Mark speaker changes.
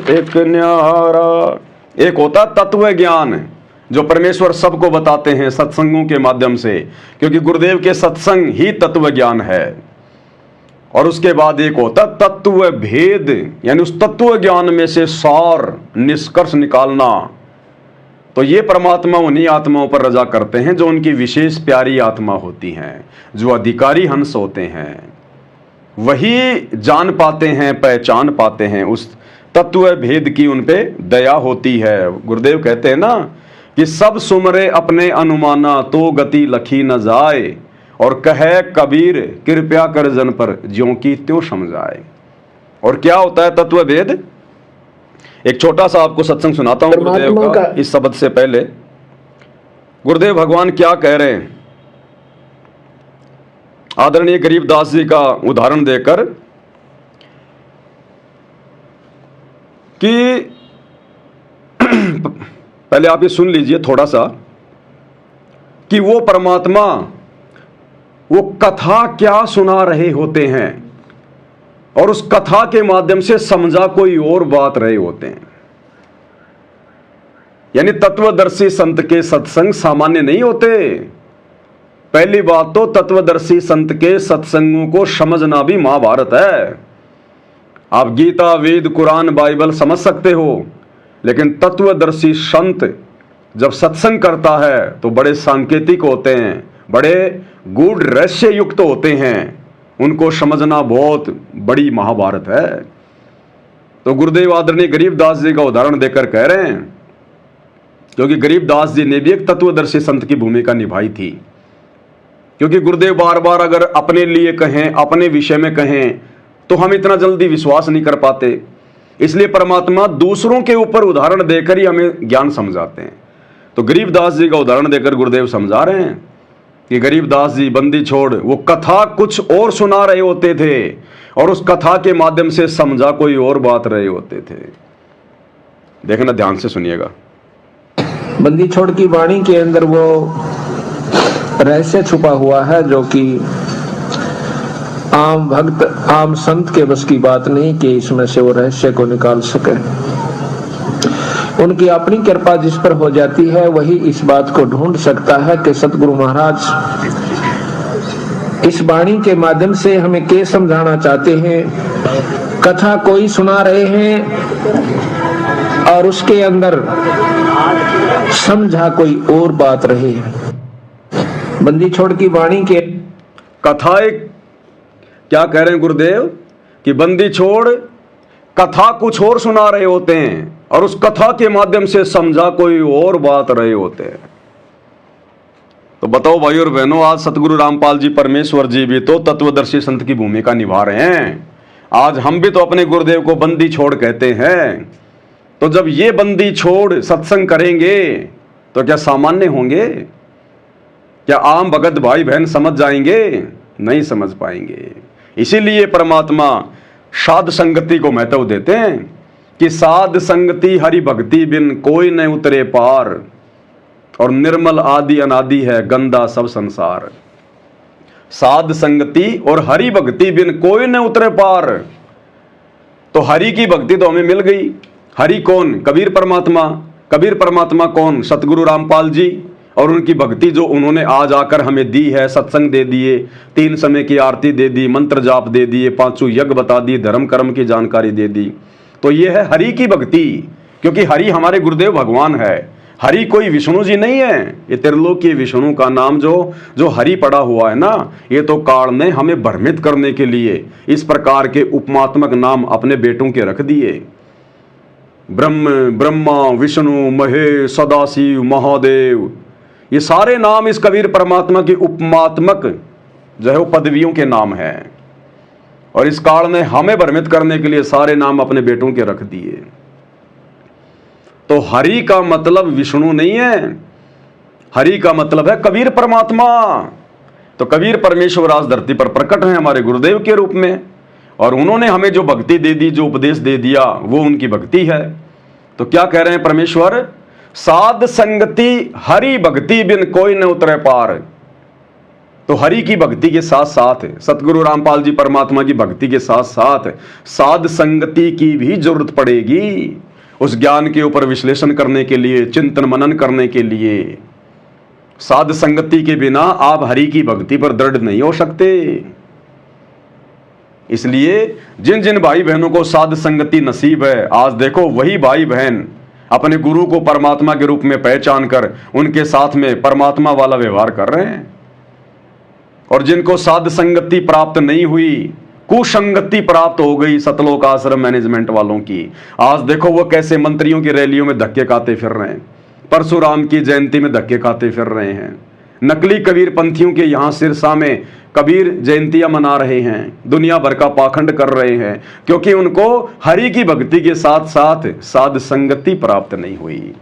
Speaker 1: एक न्यारा। एक होता तत्व ज्ञान जो परमेश्वर सबको बताते हैं सत्संगों के माध्यम से, क्योंकि गुरुदेव के सत्संग ही तत्व ज्ञान है। और उसके बाद एक होता तत्व भेद, यानी उस तत्व ज्ञान में से सार निष्कर्ष निकालना। तो ये परमात्मा उन्हीं आत्माओं पर रजा करते हैं जो उनकी विशेष प्यारी आत्मा होती हैं, जो अधिकारी हंस होते हैं। वही जान पाते हैं, पहचान पाते हैं, उस तत्व भेद की उन पे दया होती है। गुरुदेव कहते हैं ना कि सब सुमरे अपने अनुमाना तो गति लखी न जाए, और कहे कबीर कृपया कर जन पर ज्यों की त्यों समझाए। और क्या होता है तत्व भेद? एक छोटा सा आपको सत्संग सुनाता हूं गुरुदेव का इस शब्द से पहले। गुरुदेव भगवान क्या कह रहे हैं, आदरणीय गरीबदास जी का उदाहरण देकर, कि पहले आप ये सुन लीजिए थोड़ा सा, कि वो परमात्मा वो कथा क्या सुना रहे होते हैं, और उस कथा के माध्यम से समझा कोई और बात रहे होते हैं। यानी तत्वदर्शी संत के सत्संग सामान्य नहीं होते। पहली बात तो तत्वदर्शी संत के सत्संगों को समझना भी महाभारत है। आप गीता, वेद, कुरान, बाइबल समझ सकते हो, लेकिन तत्वदर्शी संत जब सत्संग करता है तो बड़े सांकेतिक होते हैं, बड़े गूढ़ रहस्य युक्त होते हैं। उनको समझना बहुत बड़ी महाभारत है। तो गुरुदेव आदरणीय गरीबदास जी का उदाहरण देकर कह रहे हैं, क्योंकि गरीबदास जी ने भी एक तत्वदर्शी संत की भूमिका निभाई थी। क्योंकि गुरुदेव बार बार अगर अपने लिए कहें, अपने विषय में कहें, तो हम इतना जल्दी विश्वास नहीं कर पाते। इसलिए परमात्मा दूसरों के ऊपर उदाहरण देकर ही हमें ज्ञान समझाते हैं। तो गरीबदास जी का उदाहरण देकर गुरुदेव समझा रहे हैं कि गरीबदास जी बंदी छोड़ वो कथा कुछ और सुना रहे होते थे, और उस कथा के माध्यम से समझा कोई और बात रहे होते थे। देखना, ध्यान से सुनिएगा।
Speaker 2: बंदी छोड़ की वाणी के अंदर वो रहस्य छुपा हुआ है, जो कि आम भक्त, आम संत के बस की बात नहीं कि इसमें से वो रहस्य को निकाल सके। उनकी अपनी कृपा जिस पर हो जाती है वही इस बात को ढूंढ सकता है कि सतगुरु महाराज इस वाणी के माध्यम से हमें क्या समझाना चाहते हैं। कथा कोई सुना रहे हैं और उसके अंदर समझा कोई और बात रहे। बंदी छोड़ की वाणी के
Speaker 1: कथा एक क्या कह रहे हैं गुरुदेव, कि बंदी छोड़ कथा कुछ और सुना रहे होते हैं, और उस कथा के माध्यम से समझा कोई और बात रहे होते हैं। तो बताओ भाई और बहनों, आज सतगुरु रामपाल जी परमेश्वर जी भी तो तत्वदर्शी संत की भूमिका निभा रहे हैं। आज हम भी तो अपने गुरुदेव को बंदी छोड़ कहते हैं। तो जब ये बंदी छोड़ सत्संग करेंगे तो क्या सामान्य होंगे? क्या आम भगत भाई बहन समझ जाएंगे? नहीं समझ पाएंगे। इसीलिए परमात्मा साध संगति को महत्व देते हैं कि साध संगति हरि भक्ति बिन कोई न उतरे पार, और निर्मल आदि अनादि है गंदा सब संसार। साध संगति और हरि भक्ति बिन कोई न उतरे पार। तो हरि की भक्ति तो हमें मिल गई। हरि कौन? कबीर परमात्मा। कबीर परमात्मा कौन? सतगुरु रामपाल जी। और उनकी भक्ति जो उन्होंने आज आकर हमें दी है, सत्संग दे दिए, 3 समय की आरती दे दी, मंत्र जाप दे दिए, 5 यज्ञ बता दिए, धर्म कर्म की जानकारी दे दी। तो ये है हरि की भक्ति, क्योंकि हरि हमारे गुरुदेव भगवान है। हरि कोई विष्णु जी नहीं है। ये त्रिलोकी विष्णु का नाम जो हरि पड़ा हुआ है ना, ये तो काल ने हमें भ्रमित करने के लिए इस प्रकार के उपमात्मक नाम अपने बेटों के रख दिए। ब्रह्मा, विष्णु, महेश, सदाशिव, महादेव, ये सारे नाम इस कबीर परमात्मा की उपमात्मक जो है वो पदवियों के नाम हैं। और इस काल ने हमें भ्रमित करने के लिए सारे नाम अपने बेटों के रख दिए। तो हरि का मतलब विष्णु नहीं है, हरि का मतलब है कबीर परमात्मा। तो कबीर परमेश्वर आज धरती पर प्रकट है हमारे गुरुदेव के रूप में, और उन्होंने हमें जो भक्ति दे दी, जो उपदेश दे दिया, वो उनकी भक्ति है। तो क्या कह रहे हैं परमेश्वर? साध संगति हरि भक्ति बिन कोई न उतरे पार। तो हरि की भक्ति के साथ साथ, सतगुरु रामपाल जी परमात्मा की भक्ति के साथ साथ साध संगति की भी जरूरत पड़ेगी, उस ज्ञान के ऊपर विश्लेषण करने के लिए, चिंतन मनन करने के लिए। साध संगति के बिना आप हरि की भक्ति पर दृढ़ नहीं हो सकते। इसलिए जिन जिन भाई बहनों को साध संगति नसीब है, आज देखो वही भाई बहन अपने गुरु को परमात्मा के रूप में पहचान कर उनके साथ में परमात्मा वाला व्यवहार कर रहे हैं। और जिनको साध संगति प्राप्त नहीं हुई, कुसंगति प्राप्त हो गई सतलोक आश्रम मैनेजमेंट वालों की, आज देखो वो कैसे मंत्रियों की रैलियों में धक्के खाते फिर रहे हैं, परशुराम की जयंती में धक्के खाते फिर रहे हैं, नकली कबीर पंथियों के यहाँ सिरसा में कबीर जयंतियां मना रहे हैं, दुनिया भर का पाखंड कर रहे हैं, क्योंकि उनको हरि की भक्ति के साथ साथ साध संगति प्राप्त नहीं हुई।